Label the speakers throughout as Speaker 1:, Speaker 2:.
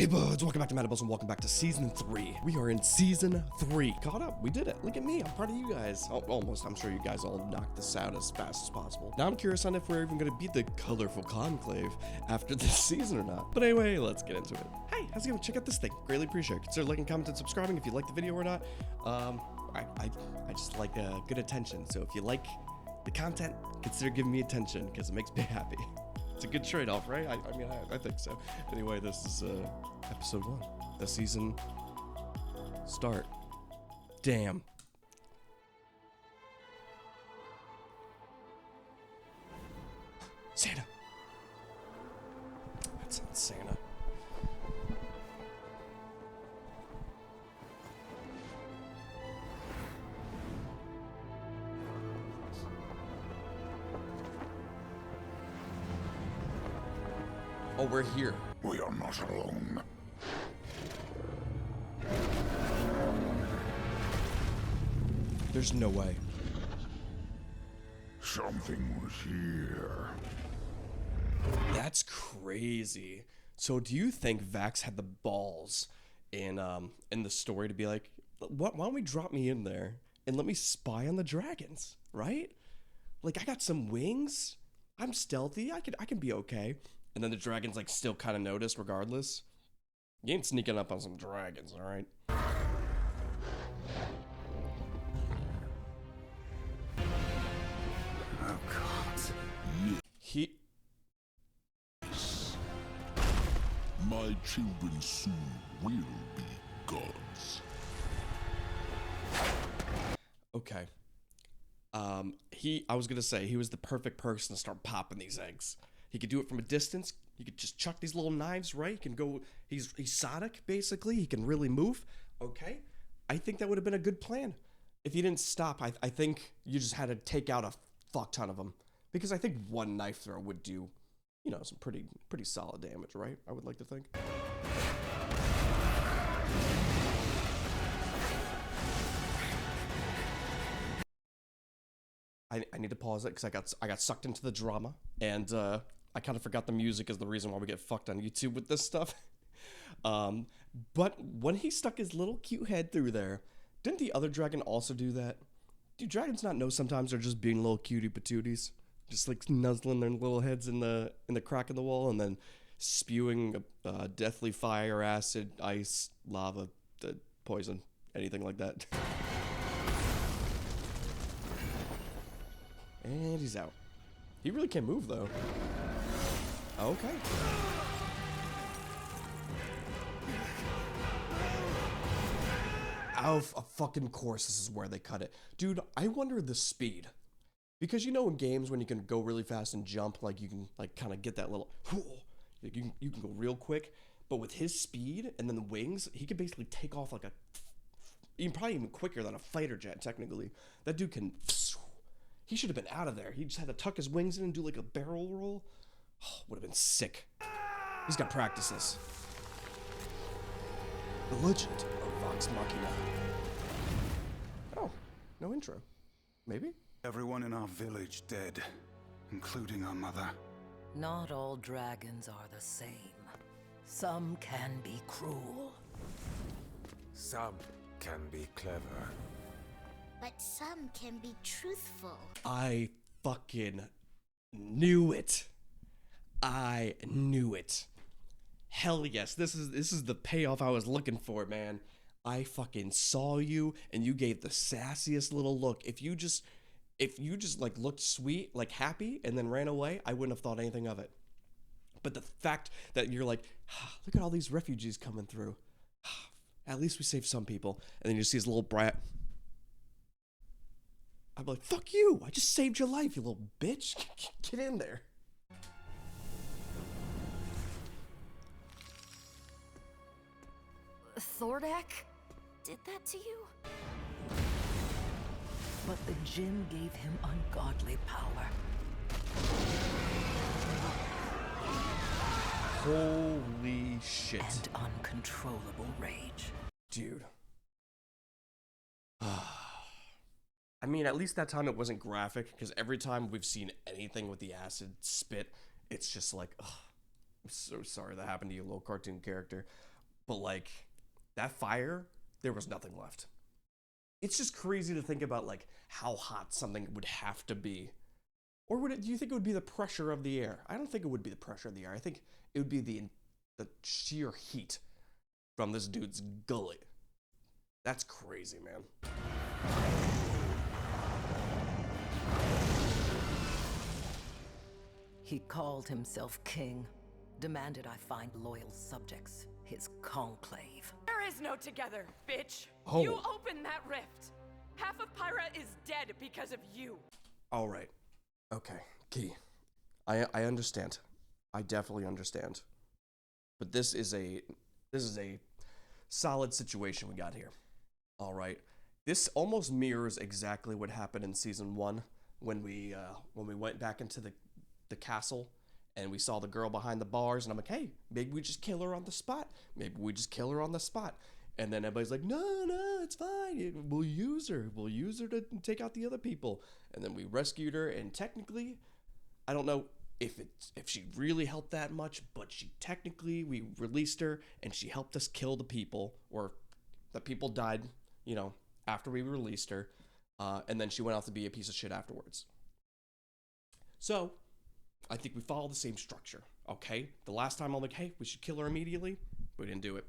Speaker 1: buds, welcome back to Metables and welcome back to Season 3. We are in Season 3. Caught up, we did it. Look at me, I'm proud of you guys. Oh, almost, I'm sure you guys all knocked this out as fast as possible. Now I'm curious on if we're even going to beat the colorful conclave after this season or not. But anyway, let's get into it. Hey, how's it going? Check out this thing. Greatly appreciate it. Consider liking, commenting, and subscribing if you like the video or not. I just like good attention. So if you like the content, consider giving me attention because it makes me happy. It's a good trade-off, right? I think so. Anyway, this is episode 1. The season start. Damn. Santa. That sounds Santa. Oh, we're here.
Speaker 2: We are not alone.
Speaker 1: There's no way.
Speaker 2: Something was here.
Speaker 1: That's crazy. So do you think Vax had the balls in the story to be like, why don't we drop me in there and let me spy on the dragons, right? Like, I got some wings. I'm stealthy. I can be okay. And then the dragons like still kind of notice regardless. You ain't sneaking up on some dragons, all right?
Speaker 2: Oh God. My children soon will be gods.
Speaker 1: Okay. I was gonna say he was the perfect person to start popping these eggs. He could do it from a distance. He could just chuck these little knives, right? He can go, he's Sonic, basically. He can really move. Okay. I think that would have been a good plan. If you didn't stop, I think you just had to take out a fuck ton of them. Because I think one knife throw would do, you know, some pretty solid damage, right? I would like to think. I need to pause it because I got sucked into the drama, and I kind of forgot the music is the reason why we get fucked on YouTube with this stuff. But when he stuck his little cute head through there, didn't the other dragon also do that? Do dragons not know sometimes they're just being little cutie patooties, just like nuzzling their little heads in the crack in the wall and then spewing deathly fire, acid, ice, lava, poison, anything like that? And he's out. He really can't move, though. Okay. Of a fucking course, this is where they cut it. Dude, I wonder the speed. Because you know in games when you can go really fast and jump, like you can like kind of get that little... You can go real quick. But with his speed and then the wings, he could basically take off like a... Probably even quicker than a fighter jet, technically. That dude can... He should have been out of there. He just had to tuck his wings in and do like a barrel roll. Oh, would have been sick. He's got practices. The Legend of Machina. Oh, no intro. Maybe?
Speaker 3: Everyone in our village dead, including our mother.
Speaker 4: Not all dragons are the same. Some can be cruel.
Speaker 5: Some can be clever.
Speaker 6: But some can be truthful.
Speaker 1: I fucking knew it. I knew it. Hell yes, this is the payoff I was looking for, man. I fucking saw you and you gave the sassiest little look. If you just like looked sweet, like happy, and then ran away, I wouldn't have thought anything of it. But the fact that you're like, look at all these refugees coming through. At least we saved some people. And then you see his little brat. I'm like, fuck you! I just saved your life, you little bitch! Get in there!
Speaker 6: Thordak did that to you?
Speaker 4: But the Jinn gave him ungodly power.
Speaker 1: Holy shit.
Speaker 4: And uncontrollable rage.
Speaker 1: Dude. I mean, at least that time it wasn't graphic, because every time we've seen anything with the acid spit, it's just like, ugh, I'm so sorry that happened to you, little cartoon character. But like that fire, there was nothing left. It's just crazy to think about like how hot something would have to be. Or do you think it would be the pressure of the air? I don't think it would be the pressure of the air. I think it would be the sheer heat from this dude's gullet. That's crazy, man.
Speaker 4: He called himself king, demanded I find loyal subjects, his conclave.
Speaker 7: There is no together, bitch.
Speaker 1: Oh.
Speaker 7: You opened that rift. Half of Pyra is dead because of you.
Speaker 1: All right. Okay, Key. I understand. I definitely understand. But this is a solid situation we got here. All right. This almost mirrors exactly what happened in season 1 when we went back into the castle and we saw the girl behind the bars, and I'm like, hey, maybe we just kill her on the spot. Maybe we just kill her on the spot. And then everybody's like, no, it's fine. We'll use her. We'll use her to take out the other people. And then we rescued her, and technically, I don't know if she really helped that much, but we released her, and she helped us kill the people, or the people died, after we released her, and then she went off to be a piece of shit afterwards. So, I think we follow the same structure, okay? The last time I'm like, hey, we should kill her immediately. We didn't do it,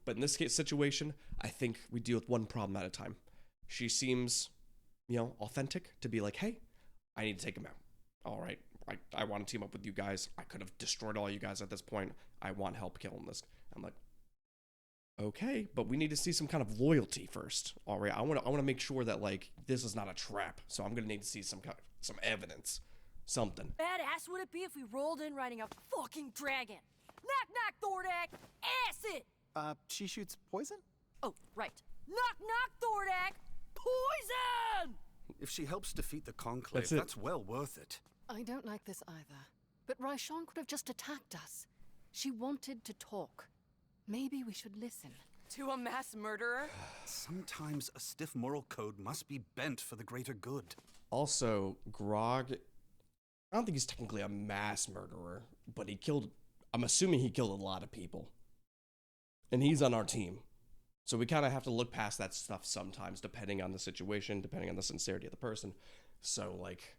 Speaker 1: But in this situation, I think we deal with one problem at a time. She seems, authentic to be like, hey, I need to take him out. All right, I want to team up with you guys. I could have destroyed all you guys at this point. I want help killing this. I'm like, okay, but we need to see some kind of loyalty first. All right, I want to make sure that like this is not a trap. So I'm gonna need to see some evidence, something.
Speaker 8: Badass would it be if we rolled in riding a fucking dragon? Knock knock, Thordak! Acid!
Speaker 9: She shoots poison?
Speaker 8: Oh, right. Knock knock, Thordak! Poison!
Speaker 9: If she helps defeat the Conclave, that's well worth it.
Speaker 10: I don't like this either. But Raishon could have just attacked us. She wanted to talk. Maybe we should listen.
Speaker 7: To a mass murderer?
Speaker 9: Sometimes a stiff moral code must be bent for the greater good.
Speaker 1: Also, Grog, I don't think he's technically a mass murderer, but I'm assuming he killed a lot of people. And he's on our team. So we kind of have to look past that stuff sometimes, depending on the situation, depending on the sincerity of the person. So, like,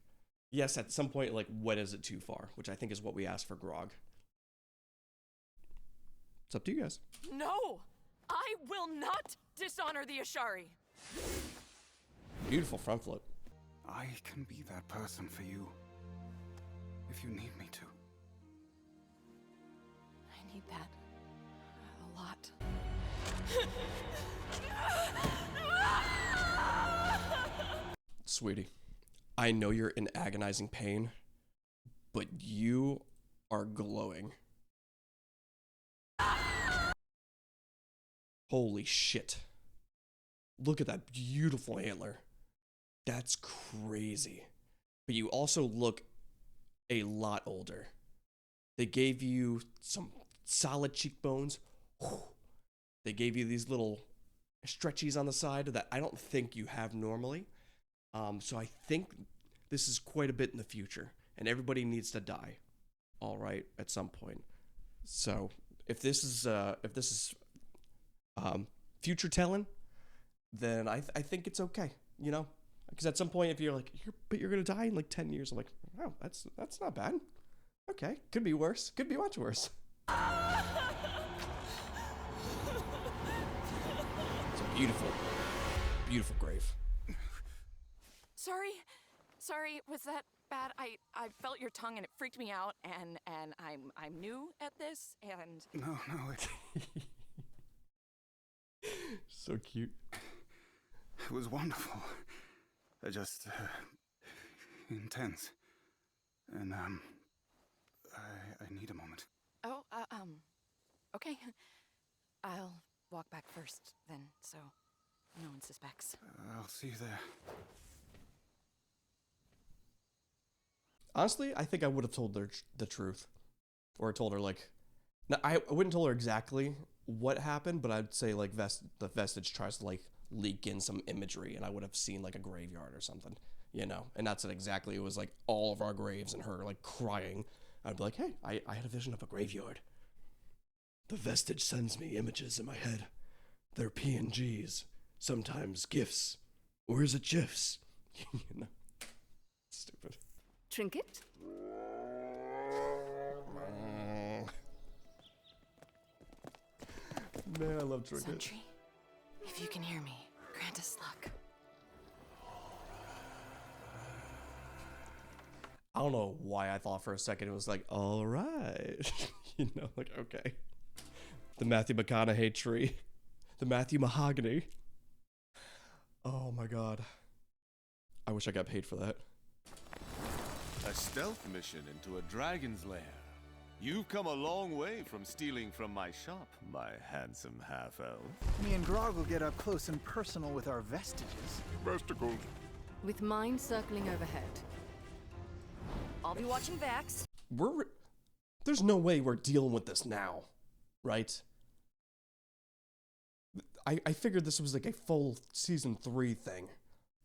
Speaker 1: yes, at some point, like, when is it too far? Which I think is what we asked for Grog. It's up to you guys.
Speaker 7: No! I will not dishonor the Ashari.
Speaker 1: Beautiful front flip.
Speaker 3: I can be that person for you, if you need me to.
Speaker 7: I need that a lot.
Speaker 1: Sweetie, I know you're in agonizing pain, but you are glowing. Holy shit. Look at that beautiful antler. That's crazy. But you also look a lot older. They gave you some solid cheekbones. They gave you these little stretchies on the side that I don't think you have normally. So I think this is quite a bit in the future, and everybody needs to die, all right, at some point. So if this is future telling, then I think it's okay, because at some point if you're like you're gonna die in like 10 years, I'm like, oh, that's not bad. Okay, could be worse, could be much worse. It's a beautiful grave.
Speaker 7: Sorry, was that bad? I felt your tongue and it freaked me out, and I'm new at this, and
Speaker 3: No,
Speaker 1: So cute.
Speaker 3: it was wonderful. Just intense. And I need a moment.
Speaker 7: oh, okay. I'll walk back first then, so no one suspects.
Speaker 3: I'll see you there.
Speaker 1: Honestly, I think I would have told her the truth. Or told her, like... No, I wouldn't tell her exactly what happened, but I'd say, like, the vestige tries to, like, leak in some imagery, and I would have seen, like, a graveyard or something, And that's it exactly. It was, like, all of our graves and her, like, crying. I'd be like, hey, I had a vision of a graveyard. The vestige sends me images in my head. They're PNGs, sometimes GIFs, or is it GIFs? You know, stupid.
Speaker 10: Trinket?
Speaker 1: Man, I love Trinket.
Speaker 7: Sentry, if you can hear me, grant us luck.
Speaker 1: I don't know why I thought for a second it was like, all right. You know, like, okay. The Matthew McConaughey tree. The Matthew Mahogany. Oh my god. I wish I got paid for that.
Speaker 11: A stealth mission into a dragon's lair. You've come a long way from stealing from my shop, my handsome half-elf.
Speaker 3: Me and Grog will get up close and personal with our vestiges.
Speaker 2: Vesticles.
Speaker 10: With mine circling overhead.
Speaker 8: I'll be watching Vax.
Speaker 1: There's no way we're dealing with this now, right? I figured this was like a full season 3 thing.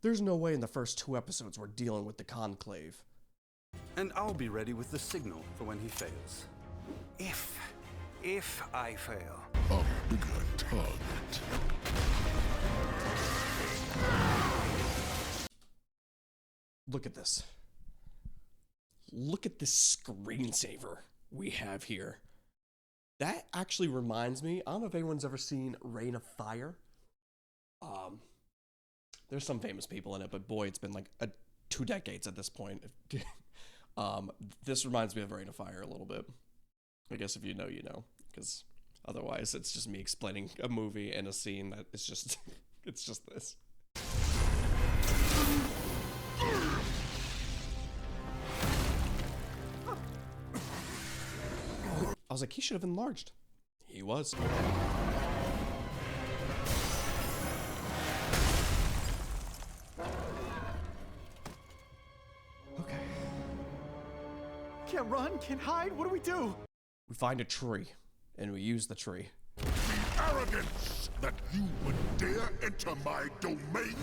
Speaker 1: There's no way in the first 2 episodes we're dealing with the Conclave.
Speaker 9: And I'll be ready with the signal for when he fails.
Speaker 3: If I fail.
Speaker 2: A bigger target.
Speaker 1: Look at this. Look at this screensaver we have here. That actually reminds me, I don't know if anyone's ever seen Reign of Fire. There's some famous people in it, but boy, it's been like 2 decades at this point. This reminds me of Reign of Fire a little bit. I guess if you know, you know, because otherwise it's just me explaining a movie and a scene that is just, it's just this. I was like, he should have enlarged. He was. Okay.
Speaker 3: Can't run, can't hide, what do we do?
Speaker 1: We find a tree, and we use the tree.
Speaker 2: Arrogance that you would dare enter my domain.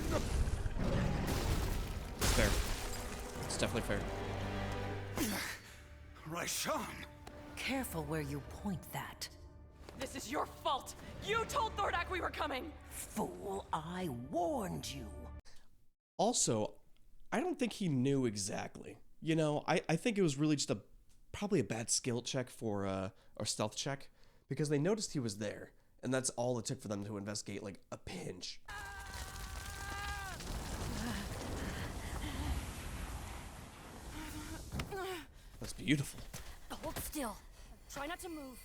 Speaker 1: It's fair. It's definitely fair.
Speaker 3: Raishan!
Speaker 4: Careful where you point that.
Speaker 7: This is your fault! You told Thordak we were coming!
Speaker 4: Fool, I warned you.
Speaker 1: Also, I don't think he knew exactly. You know, I think it was really just probably a bad skill check for, or stealth check, because they noticed he was there, and that's all it took for them to investigate, like, a pinch. That's beautiful.
Speaker 8: Hold still. Try not to move.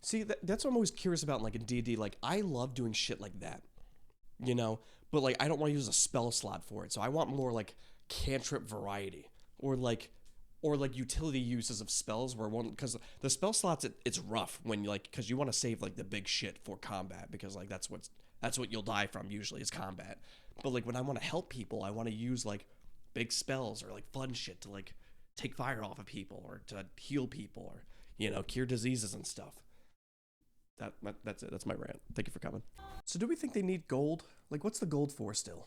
Speaker 1: See, that's what I'm always curious about, like, in D&D. Like, I love doing shit like that, you know? But, like, I don't want to use a spell slot for it, so I want more, like, cantrip variety. Or utility uses of spells where one, because the spell slots, it's rough when you, like, because you want to save, like, the big shit for combat, because, like, that's what you'll die from usually is combat. But, like, when I want to help people, I want to use, like, big spells or, like, fun shit to, like, take fire off of people or to heal people or, you know, cure diseases and stuff. That's it. That's my rant. Thank you for coming. So do we think they need gold? Like, what's the gold for still?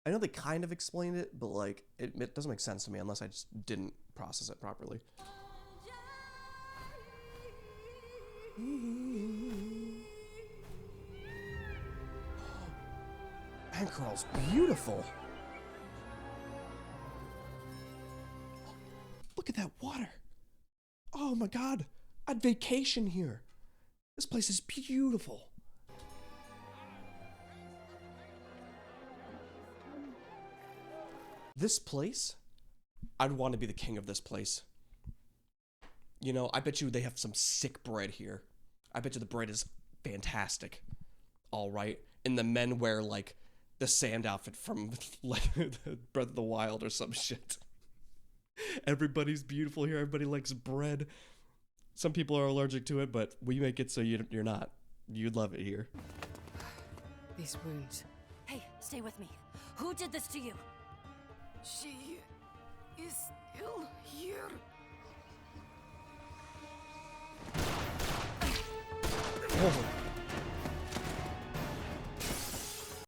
Speaker 1: I know they kind of explained it, but, like, it doesn't make sense to me unless I just didn't process it properly. Ank'Harel's beautiful. Look at that water. Oh my god. I'd vacation here. This place is beautiful. This place, I'd want to be the king of this place. You know, I bet you they have some sick bread here. I bet you the bread is fantastic. All right. And the men wear, like, the sand outfit from like, Breath of the Wild or some shit. Everybody's beautiful here. Everybody likes bread. Some people are allergic to it, but we make it so you're not. You'd love it here.
Speaker 10: These wounds.
Speaker 8: Hey, stay with me. Who did this to you?
Speaker 7: She is still here.
Speaker 1: Oh.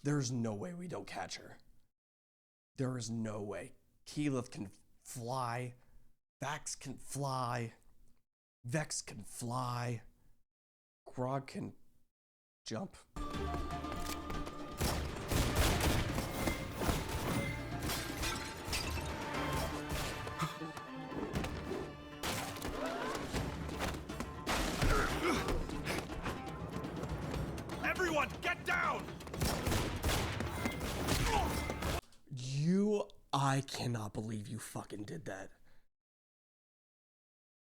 Speaker 1: There's no way we don't catch her. There is no way. Keyleth can fly. Vax can fly. Vex can fly. Grog can jump.
Speaker 9: Everyone, get down!
Speaker 1: I cannot believe you fucking did that.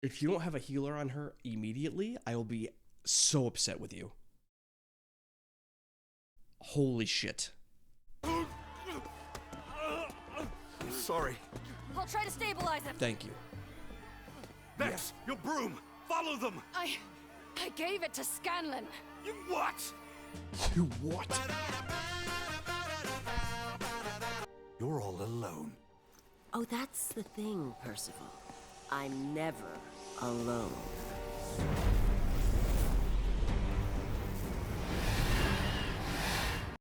Speaker 1: If you don't have a healer on her immediately, I will be so upset with you. Holy shit.
Speaker 9: Sorry.
Speaker 8: I'll try to stabilize him.
Speaker 1: Thank you.
Speaker 9: Vex, your broom! Follow them!
Speaker 8: I gave it to Scanlan.
Speaker 9: You what?
Speaker 1: You what?
Speaker 9: You're all alone.
Speaker 12: Oh, that's the thing, Percival. I'm never alone.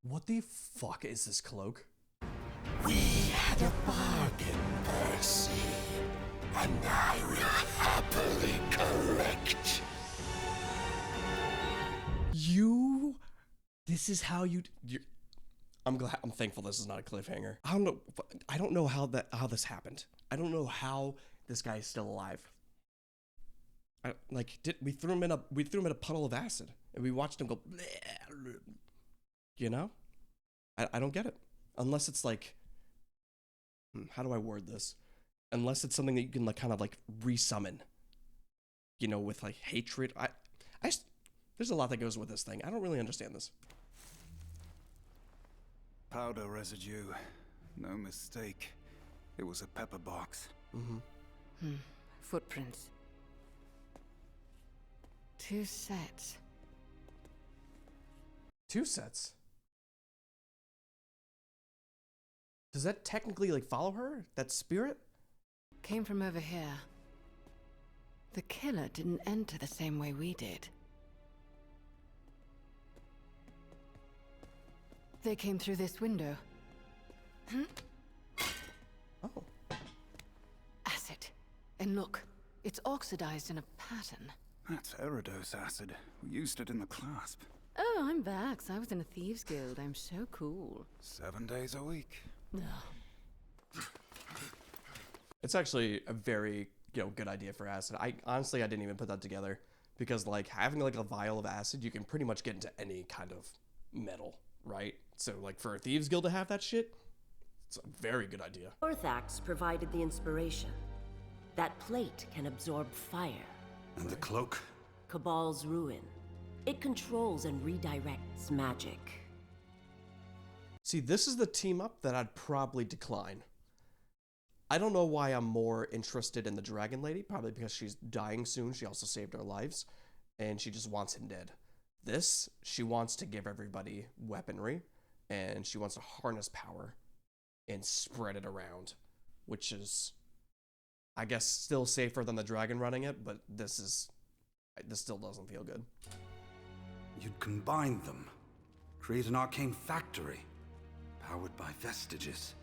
Speaker 1: What the fuck is this cloak?
Speaker 2: We had a bargain, Percy, and I will happily correct.
Speaker 1: This is how you. I'm thankful this is not a cliffhanger. I don't know how this happened. I don't know how this guy is still alive. We threw him in a puddle of acid and we watched him go. Bleh, you know, I don't get it. Unless it's like, how do I word this? Unless it's something that you can like kind of like resummon. You know, with like hatred. There's a lot that goes with this thing. I don't really understand this.
Speaker 3: Powder residue. No mistake. It was a pepper box.
Speaker 10: Footprints. 2 sets.
Speaker 1: 2 sets? Does that technically like follow her? That spirit?
Speaker 10: Came from over here. The killer didn't enter the same way we did. They came through this window.
Speaker 1: Oh.
Speaker 10: Acid. And look, it's oxidized in a pattern.
Speaker 3: That's Eridose acid. We used it in the clasp.
Speaker 10: Oh, I'm Vax. I was in a thieves guild. I'm so cool.
Speaker 3: 7 days a week.
Speaker 10: Ugh.
Speaker 1: It's actually a very, good idea for acid. I didn't even put that together because like having like a vial of acid, you can pretty much get into any kind of metal, right? So like for a thieves guild to have that shit, it's a very good idea.
Speaker 12: Orthax provided the inspiration. That plate can absorb fire.
Speaker 9: And the cloak?
Speaker 12: Cabal's ruin. It controls and redirects magic.
Speaker 1: See, this is the team up that I'd probably decline. I don't know why I'm more interested in the Dragon Lady, probably because she's dying soon. She also saved our lives, and she just wants him dead. This, she wants to give everybody weaponry, and she wants to harness power and spread it around, which is, I guess, still safer than the dragon running it, but this still doesn't feel good.
Speaker 9: You'd combine them. Create an arcane factory. Powered by vestiges.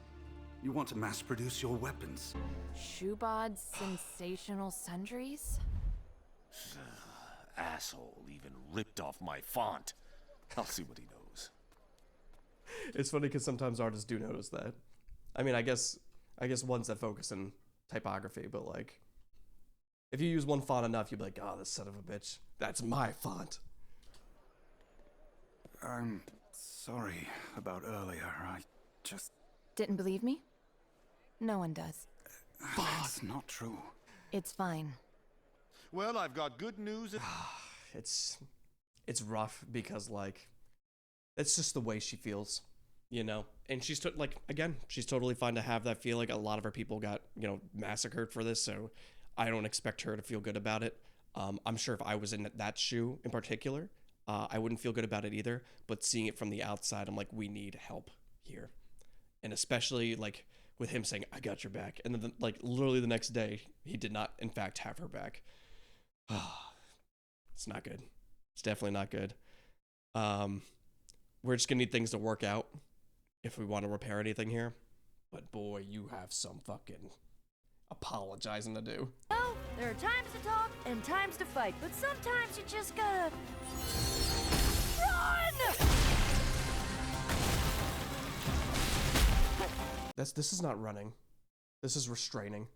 Speaker 9: You want to mass produce your weapons.
Speaker 7: Shubod's sensational sundries?
Speaker 11: Asshole even ripped off my font. I'll see what he knows.
Speaker 1: It's funny because sometimes artists do notice that. I mean, I guess ones that focus in typography, but like, if you use one font enough, you'd be like, oh, this son of a bitch, that's my font.
Speaker 3: I'm sorry about earlier. I just...
Speaker 7: Didn't believe me? No one does.
Speaker 3: That's not true.
Speaker 7: It's fine.
Speaker 11: Well, I've got good news.
Speaker 1: It's rough because like, it's just the way she feels, and she's she's totally fine to have that feeling. A lot of her people got, massacred for this, so I don't expect her to feel good about it. I'm sure if I was in that shoe in particular, I wouldn't feel good about it either, but seeing it from the outside, I'm like, we need help here. And especially like with him saying, I got your back. And then like literally the next day, he did not in fact have her back. It's not good. It's definitely not good. We're just gonna need things to work out if we want to repair anything here. But boy, you have some fucking apologizing to do.
Speaker 8: Oh, there are times to talk and times to fight, but sometimes you just gotta run!
Speaker 1: This is not running. This is restraining.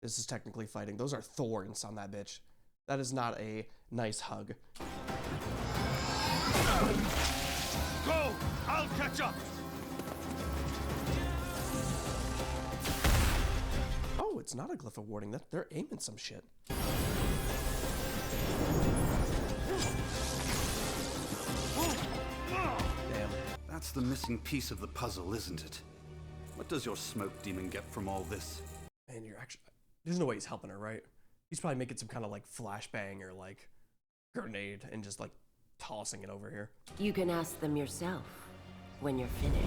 Speaker 1: This is technically fighting. Those are thorns on that bitch. That is not a nice hug.
Speaker 11: Go! I'll catch up!
Speaker 1: Oh, it's not a glyph of warding. They're aiming some shit. Damn.
Speaker 9: That's the missing piece of the puzzle, isn't it? What does your smoke demon get from all this?
Speaker 1: Man, you're actually... There's no way he's helping her, right? He's probably making some kind of like flashbang or like grenade and just like tossing it over here.
Speaker 12: You can ask them yourself when you're finished.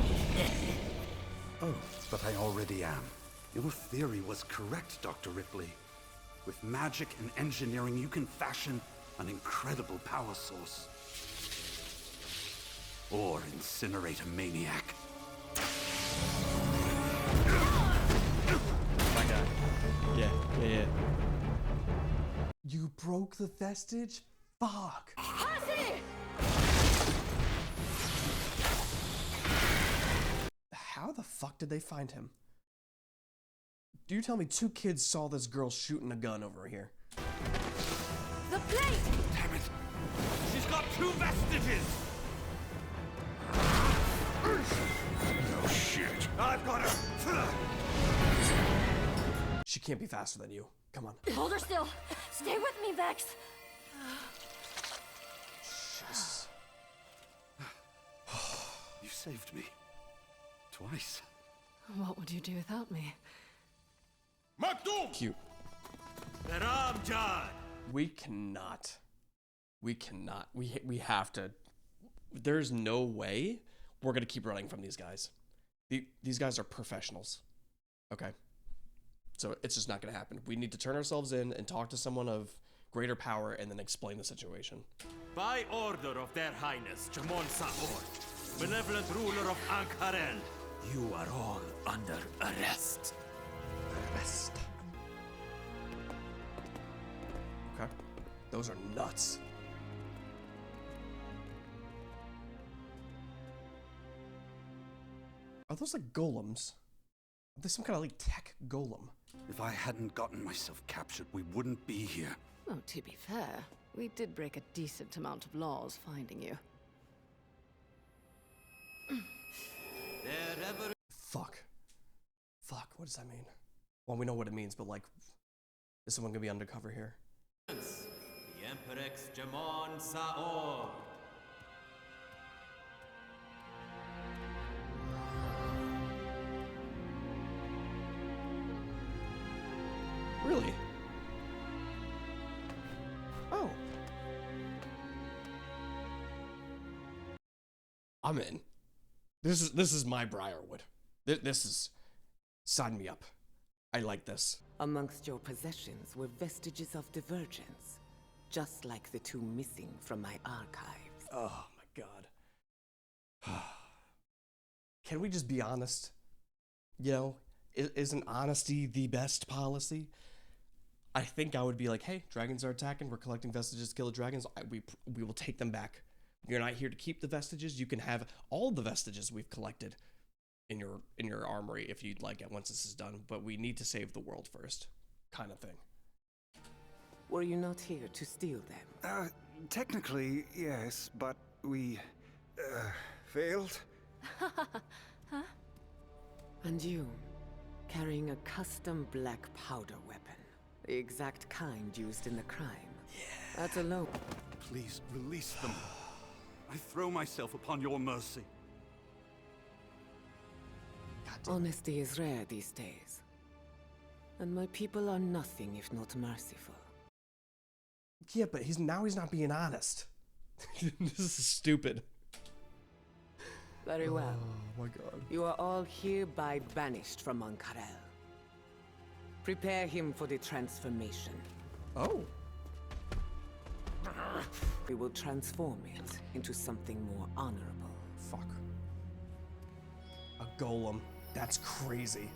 Speaker 9: Oh, but I already am. Your theory was correct, Dr. Ripley. With magic and engineering, you can fashion an incredible power source. Or incinerate a maniac.
Speaker 1: My God. Yeah. You broke the vestige? Fuck. How the fuck did they find him? Do you tell me 2 kids saw this girl shooting a gun over here?
Speaker 8: The plate!
Speaker 9: Damn it!
Speaker 11: She's got 2 vestiges!
Speaker 2: No shit.
Speaker 11: I've got her!
Speaker 1: She can't be faster than you. Come on.
Speaker 8: Hold her still. Stay with me, Vex.
Speaker 1: Jesus.
Speaker 9: You saved me. Twice.
Speaker 10: What would you do without me?
Speaker 2: Maktoum!
Speaker 1: Cute.
Speaker 11: Ramjan!
Speaker 1: We cannot. We have to. There's no way we're gonna keep running from these guys. These guys are professionals. Okay. So it's just not gonna happen. We need to turn ourselves in and talk to someone of greater power and then explain the situation.
Speaker 13: By order of their highness, Jamon Saor, benevolent ruler of Ank'Harel, you are all under arrest.
Speaker 1: Arrest. Okay. Those are nuts. Are those like golems? Are they some kind of like tech golem?
Speaker 9: If I hadn't gotten myself captured, we wouldn't be here.
Speaker 10: Oh, to be fair, we did break a decent amount of laws finding you.
Speaker 1: Fuck. Fuck, what does that mean? Well, we know what it means, but like, is someone gonna be undercover here?
Speaker 13: The Emperex Jamon Saor.
Speaker 1: Really? Oh. I'm in. This is my Briarwood. This is... Sign me up. I like this.
Speaker 14: Amongst your possessions were vestiges of divergence, just like the 2 missing from my archives.
Speaker 1: Oh my god. Can we just be honest? You know, isn't honesty the best policy? I think I would be like, hey, dragons are attacking. We're collecting vestiges to kill the dragons. We will take them back. You're not here to keep the vestiges. You can have all the vestiges we've collected in your armory if you'd like it once this is done. But we need to save the world first, kind of thing.
Speaker 14: Were you not here to steal them?
Speaker 3: Technically, yes, but we, failed?
Speaker 10: Huh?
Speaker 14: And you, carrying a custom black powder weapon. The exact kind used in the crime. Yeah. That alone.
Speaker 9: Please, release them. I throw myself upon your mercy.
Speaker 14: Honesty is rare these days. And my people are nothing if not merciful.
Speaker 1: Yeah, but he's not being honest. This is stupid.
Speaker 14: Very well.
Speaker 1: Oh my god.
Speaker 14: You are all hereby banished from Ank'Harel. Prepare him for the transformation.
Speaker 1: Oh.
Speaker 14: We will transform it into something more honorable.
Speaker 1: Fuck. A golem. That's crazy.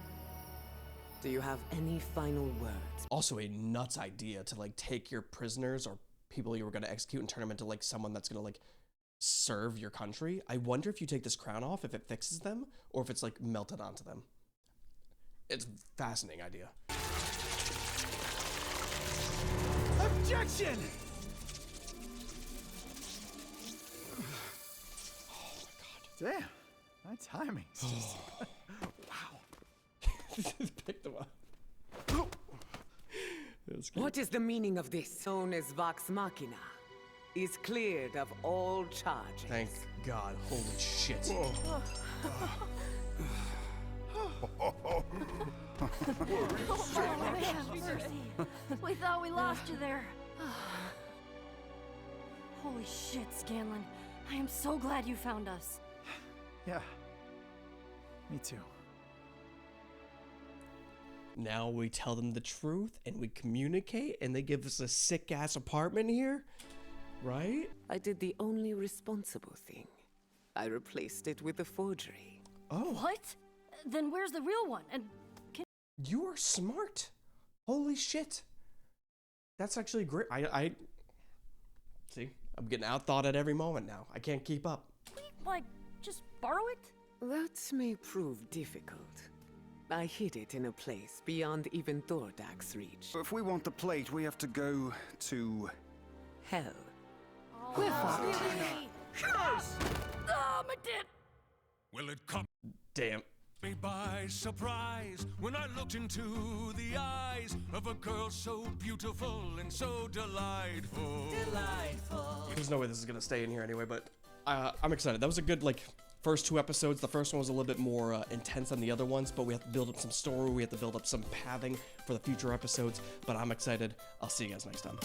Speaker 14: Do you have any final words?
Speaker 1: Also a nuts idea to like take your prisoners or people you were going to execute and turn them into like someone that's going to like serve your country. I wonder if you take this crown off, if it fixes them, or if it's like melted onto them. It's a fascinating idea.
Speaker 3: Objection! Damn, my timing's just... wow.
Speaker 1: Pick them up.
Speaker 14: What is the meaning of this? Known as Vox Machina is cleared of all charges.
Speaker 1: Thank God. Holy shit.
Speaker 8: We thought we lost you there. Holy shit, Scanlan. I am so glad you found us.
Speaker 3: Yeah, me too.
Speaker 1: Now we tell them the truth and we communicate and they give us a sick ass apartment here, right?
Speaker 14: I did the only responsible thing. I replaced it with a forgery.
Speaker 1: Oh.
Speaker 8: What? Then where's the real one? And
Speaker 1: you are smart. Holy shit. That's actually great. I see, I'm getting outthought at every moment now. I can't keep up.
Speaker 8: we, like, just borrow it?
Speaker 14: That may prove difficult. I hid it in a place beyond even Thordak's reach.
Speaker 3: If we want the plate, we have to go to...
Speaker 14: Hell.
Speaker 8: We're fucked. Oh, my tit!
Speaker 2: Will it come
Speaker 1: Damn.
Speaker 2: me by surprise when I looked into the eyes of a girl so beautiful and so delightful?
Speaker 1: There's no way this is gonna stay in here anyway, but I'm excited. That was a good, like, first 2 episodes. The first one was a little bit more intense than the other ones, but we have to build up some story. We have to build up some pathing for the future episodes, but I'm excited. I'll see you guys next time.